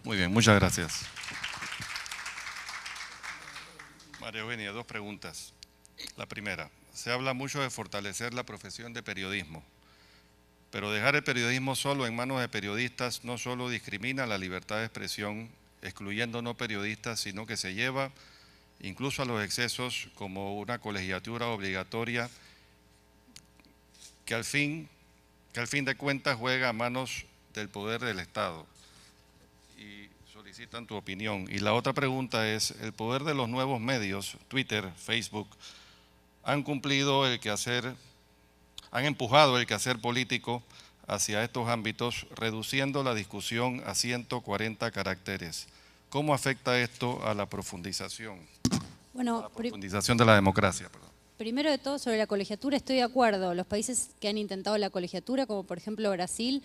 Muy bien, muchas gracias. María Eugenia, dos preguntas. La primera, se habla mucho de fortalecer la profesión de periodismo, pero dejar el periodismo solo en manos de periodistas no solo discrimina la libertad de expresión, excluyendo no periodistas, sino que se lleva incluso a los excesos como una colegiatura obligatoria que al fin de cuentas juega a manos del poder del Estado. Y solicitan tu opinión. Y la otra pregunta es, el poder de los nuevos medios, Twitter, Facebook, han empujado el quehacer político hacia estos ámbitos, reduciendo la discusión a 140 caracteres. ¿Cómo afecta esto a la profundización? Bueno, De la democracia, perdón. Primero de todo, sobre la colegiatura estoy de acuerdo. Los países que han intentado la colegiatura, como por ejemplo Brasil,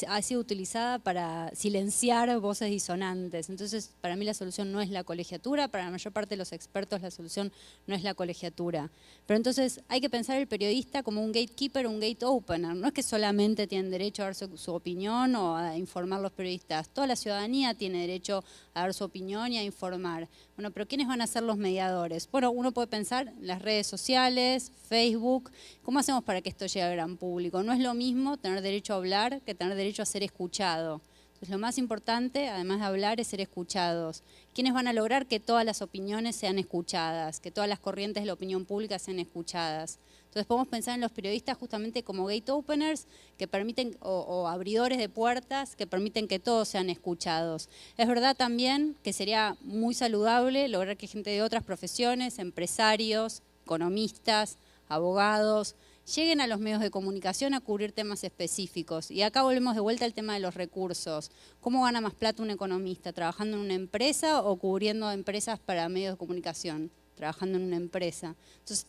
ha sido utilizada para silenciar voces disonantes. Entonces, para mí la solución no es la colegiatura, para la mayor parte de los expertos la solución no es la colegiatura. Pero entonces hay que pensar el periodista como un gatekeeper, un gate opener. No es que solamente tienen derecho a dar su opinión o a informar los periodistas. Toda la ciudadanía tiene derecho a dar su opinión y a informar. Bueno, pero ¿quiénes van a ser los mediadores? Bueno, uno puede pensar en las redes sociales, Facebook. ¿Cómo hacemos para que esto llegue al gran público? No es lo mismo tener derecho a hablar que tener derecho a ser escuchado. Entonces, lo más importante, además de hablar, es ser escuchados. ¿Quiénes van a lograr que todas las opiniones sean escuchadas, que todas las corrientes de la opinión pública sean escuchadas? Entonces podemos pensar en los periodistas justamente como gate openers que permiten, o abridores de puertas que permiten que todos sean escuchados. Es verdad también que sería muy saludable lograr que gente de otras profesiones, empresarios, economistas, abogados, lleguen a los medios de comunicación a cubrir temas específicos. Y acá volvemos de vuelta al tema de los recursos. ¿Cómo gana más plata un economista? ¿Trabajando en una empresa o cubriendo empresas para medios de comunicación? Trabajando en una empresa.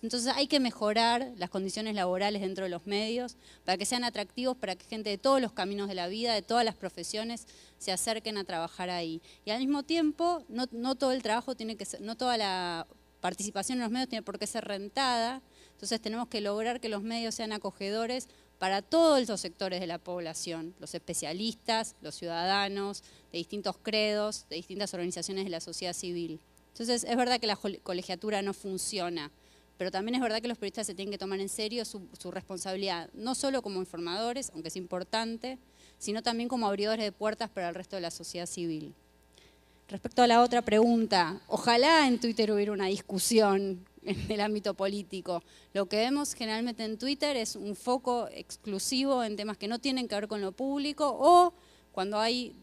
Entonces hay que mejorar las condiciones laborales dentro de los medios para que sean atractivos, para que gente de todos los caminos de la vida, de todas las profesiones, se acerquen a trabajar ahí. Y al mismo tiempo, no todo el trabajo tiene que ser, no toda la participación en los medios tiene por qué ser rentada. Entonces tenemos que lograr que los medios sean acogedores para todos los sectores de la población, los especialistas, los ciudadanos, de distintos credos, de distintas organizaciones de la sociedad civil. Entonces es verdad que la colegiatura no funciona, pero también es verdad que los periodistas se tienen que tomar en serio su responsabilidad, no solo como informadores, aunque es importante, sino también como abridores de puertas para el resto de la sociedad civil. Respecto a la otra pregunta, ojalá en Twitter hubiera una discusión en el ámbito político. Lo que vemos generalmente en Twitter es un foco exclusivo en temas que no tienen que ver con lo público, o cuando hay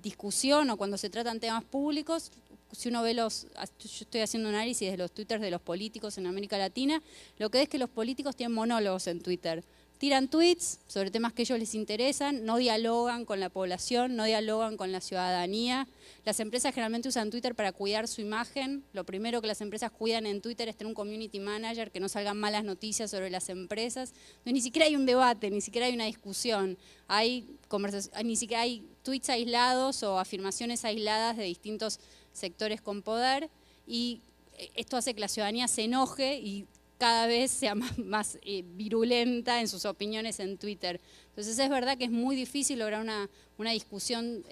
discusión o cuando se tratan temas públicos. Si uno ve yo estoy haciendo un análisis de los twitters de los políticos en América Latina, lo que es que los políticos tienen monólogos en Twitter. Tiran tweets sobre temas que a ellos les interesan, no dialogan con la población, no dialogan con la ciudadanía. Las empresas generalmente usan Twitter para cuidar su imagen. Lo primero que las empresas cuidan en Twitter es tener un community manager, que no salgan malas noticias sobre las empresas. Entonces, ni siquiera hay un debate, ni siquiera hay una discusión. Ni siquiera hay tweets aislados o afirmaciones aisladas de distintos sectores con poder, y esto hace que la ciudadanía se enoje y cada vez sea más virulenta en sus opiniones en Twitter. Entonces es verdad que es muy difícil lograr una discusión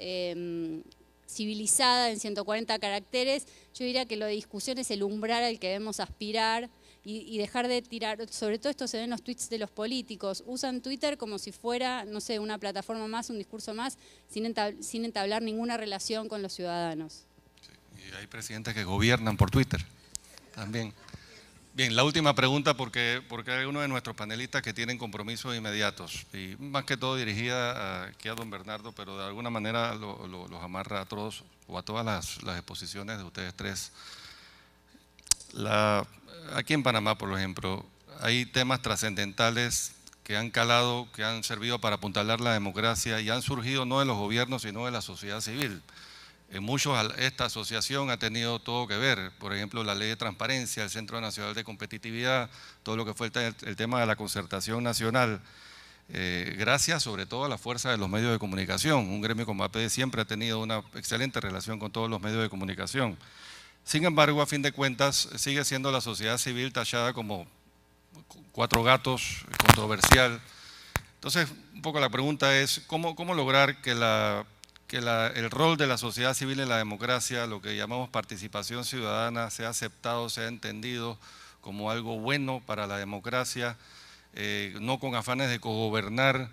civilizada en 140 caracteres. Yo diría que lo de discusión es el umbral al que debemos aspirar y dejar de tirar, sobre todo esto se ve en los tweets de los políticos, usan Twitter como si fuera, no sé, una plataforma más, un discurso más, sin entablar ninguna relación con los ciudadanos. Sí, y hay presidentes que gobiernan por Twitter también. Bien, la última pregunta, porque hay algunos de nuestros panelistas que tienen compromisos inmediatos, y más que todo dirigida aquí a don Bernardo, pero de alguna manera los amarra a todos, o a todas las exposiciones de ustedes tres. Aquí en Panamá, por ejemplo, hay temas trascendentales que han calado, que han servido para apuntalar la democracia y han surgido no de los gobiernos, sino de la sociedad civil. En muchos esta asociación ha tenido todo que ver, por ejemplo, la ley de transparencia, el Centro Nacional de Competitividad, todo lo que fue el tema de la concertación nacional, gracias sobre todo a la fuerza de los medios de comunicación. Un gremio como APD siempre ha tenido una excelente relación con todos los medios de comunicación. Sin embargo, a fin de cuentas, sigue siendo la sociedad civil tachada como cuatro gatos, controversial. Entonces, un poco la pregunta es, ¿cómo lograr que que el rol de la sociedad civil en la democracia, lo que llamamos participación ciudadana, sea aceptado, sea entendido como algo bueno para la democracia, no con afanes de cogobernar,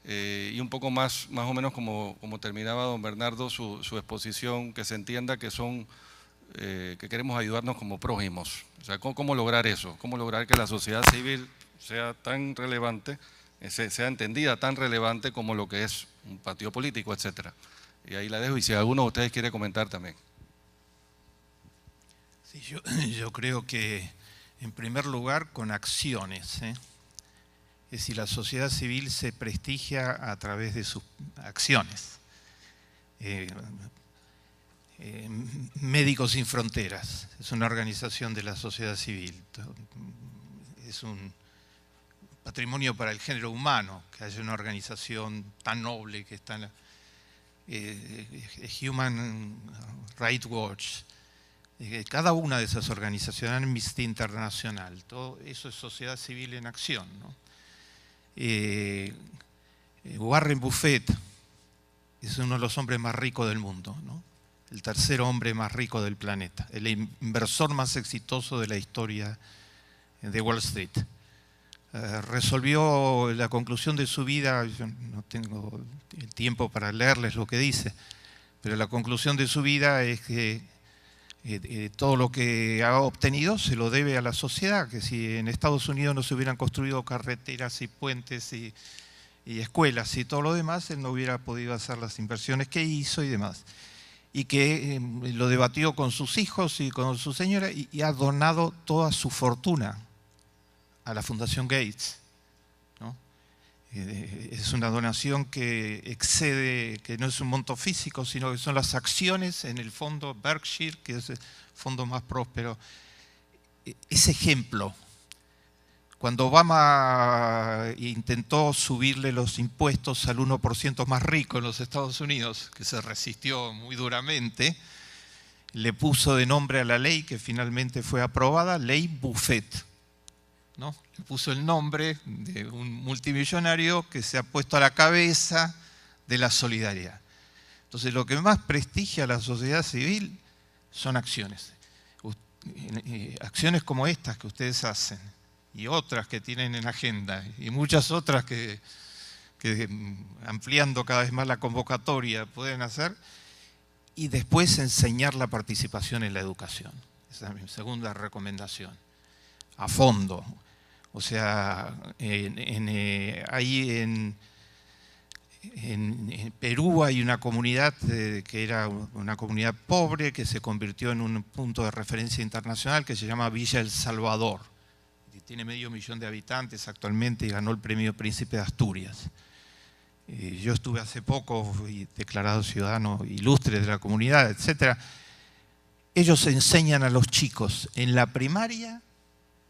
y un poco más o menos como terminaba don Bernardo su exposición, que se entienda que que queremos ayudarnos como prójimos. O sea, ¿cómo lograr eso? ¿Cómo lograr que la sociedad civil sea tan relevante, sea entendida tan relevante como lo que es un partido político, etcétera? Y ahí la dejo, y si alguno de ustedes quiere comentar también. Sí, yo creo que, en primer lugar, con acciones, Es decir, la sociedad civil se prestigia a través de sus acciones. Médicos Sin Fronteras es una organización de la sociedad civil. Es un patrimonio para el género humano que haya una organización tan noble que está en Human Rights Watch. Cada una de esas organizaciones, Amnesty International, todo eso es sociedad civil en acción, ¿no? Warren Buffett es uno de los hombres más ricos del mundo, ¿no? El tercer hombre más rico del planeta, el inversor más exitoso de la historia de Wall Street. Resolvió la conclusión de su vida, yo no tengo el tiempo para leerles lo que dice, pero la conclusión de su vida es que todo lo que ha obtenido se lo debe a la sociedad, que si en Estados Unidos no se hubieran construido carreteras y puentes y escuelas y todo lo demás, él no hubiera podido hacer las inversiones que hizo y demás. Y que lo debatió con sus hijos y con su señora y ha donado toda su fortuna a la Fundación Gates, ¿no? Es una donación que excede, que no es un monto físico, sino que son las acciones en el fondo Berkshire, que es el fondo más próspero. Ese ejemplo, cuando Obama intentó subirle los impuestos al 1% más rico en los Estados Unidos, que se resistió muy duramente, le puso de nombre a la ley que finalmente fue aprobada, Ley Buffett, ¿no? Le puso el nombre de un multimillonario que se ha puesto a la cabeza de la solidaridad. Entonces, lo que más prestigia a la sociedad civil son acciones. Acciones como estas que ustedes hacen, y otras que tienen en agenda, y muchas otras que ampliando cada vez más la convocatoria pueden hacer, y después enseñar la participación en la educación. Esa es mi segunda recomendación, a fondo. O sea, ahí en Perú hay una comunidad que era una comunidad pobre que se convirtió en un punto de referencia internacional que se llama Villa El Salvador. Tiene 500.000 de habitantes actualmente y ganó el premio Príncipe de Asturias. Yo estuve hace poco y declarado ciudadano ilustre de la comunidad, etc. Ellos enseñan a los chicos en la primaria,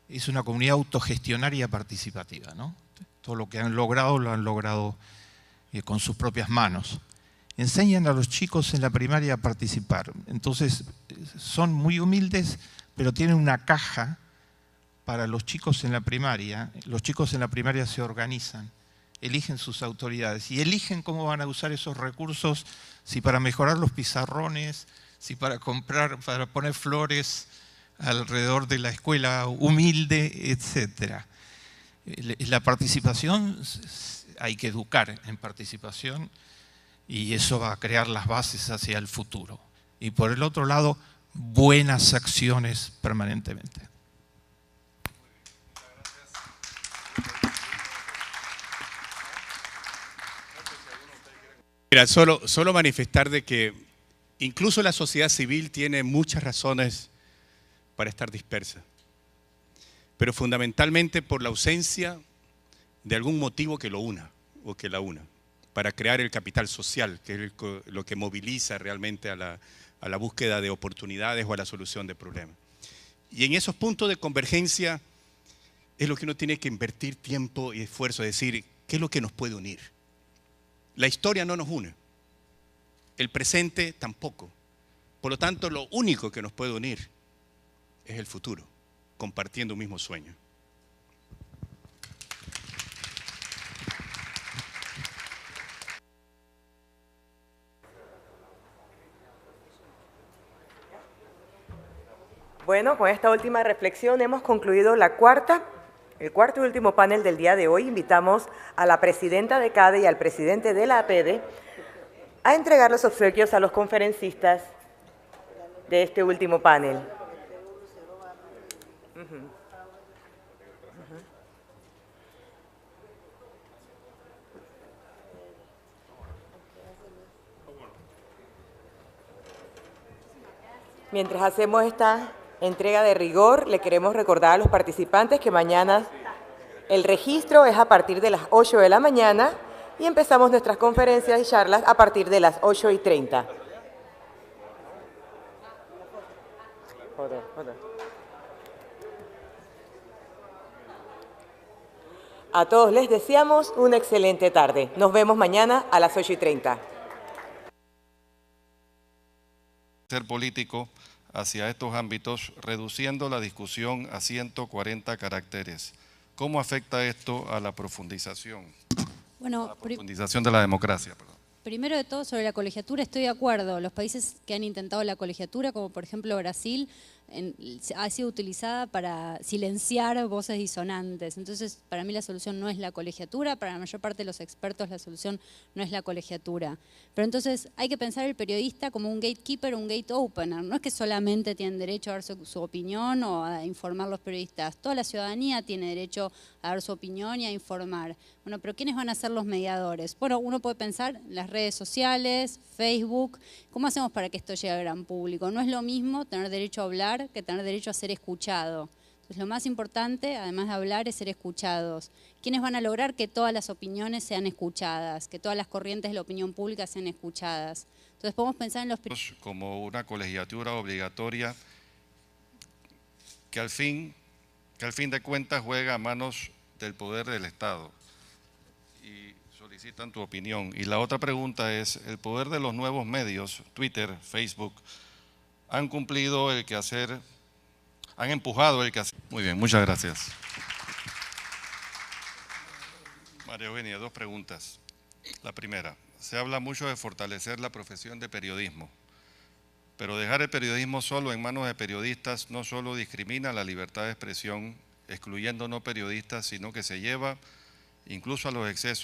es una comunidad autogestionaria participativa, ¿no? Todo lo que han logrado lo han logrado con sus propias manos. Enseñan a los chicos en la primaria a participar. Entonces son muy humildes, pero tienen una caja para los chicos en la primaria. Los chicos en la primaria se organizan, eligen sus autoridades y eligen cómo van a usar esos recursos, si para mejorar los pizarrones, si para poner flores alrededor de la escuela humilde, etc. La participación, hay que educar en participación y eso va a crear las bases hacia el futuro. Y por el otro lado, buenas acciones permanentemente. Mira, solo manifestar de que incluso la sociedad civil tiene muchas razones para estar dispersa, pero fundamentalmente por la ausencia de algún motivo que lo una o que la una, para crear el capital social, que es lo que moviliza realmente a la búsqueda de oportunidades o a la solución de problemas. Y en esos puntos de convergencia es lo que uno tiene que invertir tiempo y esfuerzo, es decir, ¿qué es lo que nos puede unir? La historia no nos une, el presente tampoco. Por lo tanto, lo único que nos puede unir es el futuro, compartiendo un mismo sueño. Bueno, con esta última reflexión hemos concluido el cuarto y último panel del día de hoy. Invitamos a la presidenta de CADE y al presidente de la APEDE a entregar los obsequios a los conferencistas de este último panel. Mientras hacemos esta entrega de rigor, le queremos recordar a los participantes que mañana el registro es a partir de las 8 de la mañana y empezamos nuestras conferencias y charlas a partir de las 8:30. A todos les deseamos una excelente tarde. Nos vemos mañana a las 8:30. Ser político hacia estos ámbitos, reduciendo la discusión a 140 caracteres. ¿Cómo afecta esto a la profundización? Bueno, Profundización de la democracia, perdón. Primero de todo, sobre la colegiatura estoy de acuerdo. Los países que han intentado la colegiatura, como por ejemplo Brasil, ha sido utilizada para silenciar voces disonantes. Entonces, para mí la solución no es la colegiatura, para la mayor parte de los expertos la solución no es la colegiatura. Pero entonces hay que pensar el periodista como un gatekeeper, un gate opener. No es que solamente tienen derecho a dar su opinión o a informar los periodistas. Toda la ciudadanía tiene derecho a dar su opinión y a informar. Bueno, pero ¿quiénes van a ser los mediadores? Bueno, uno puede pensar en las redes sociales, Facebook. ¿Cómo hacemos para que esto llegue al gran público? No es lo mismo tener derecho a hablar que tener derecho a ser escuchado. Entonces, lo más importante, además de hablar, es ser escuchados. ¿Quiénes van a lograr que todas las opiniones sean escuchadas, que todas las corrientes de la opinión pública sean escuchadas? Entonces, podemos pensar en los... Como una colegiatura obligatoria que al fin de cuentas juega a manos del poder del Estado. Y solicitan tu opinión. Y la otra pregunta es, ¿el poder de los nuevos medios, Twitter, Facebook, han cumplido el quehacer, han empujado el quehacer? Muy bien, muchas gracias. María Eugenia, dos preguntas. La primera, se habla mucho de fortalecer la profesión de periodismo, pero dejar el periodismo solo en manos de periodistas no solo discrimina la libertad de expresión, excluyendo no periodistas, sino que se lleva incluso a los excesos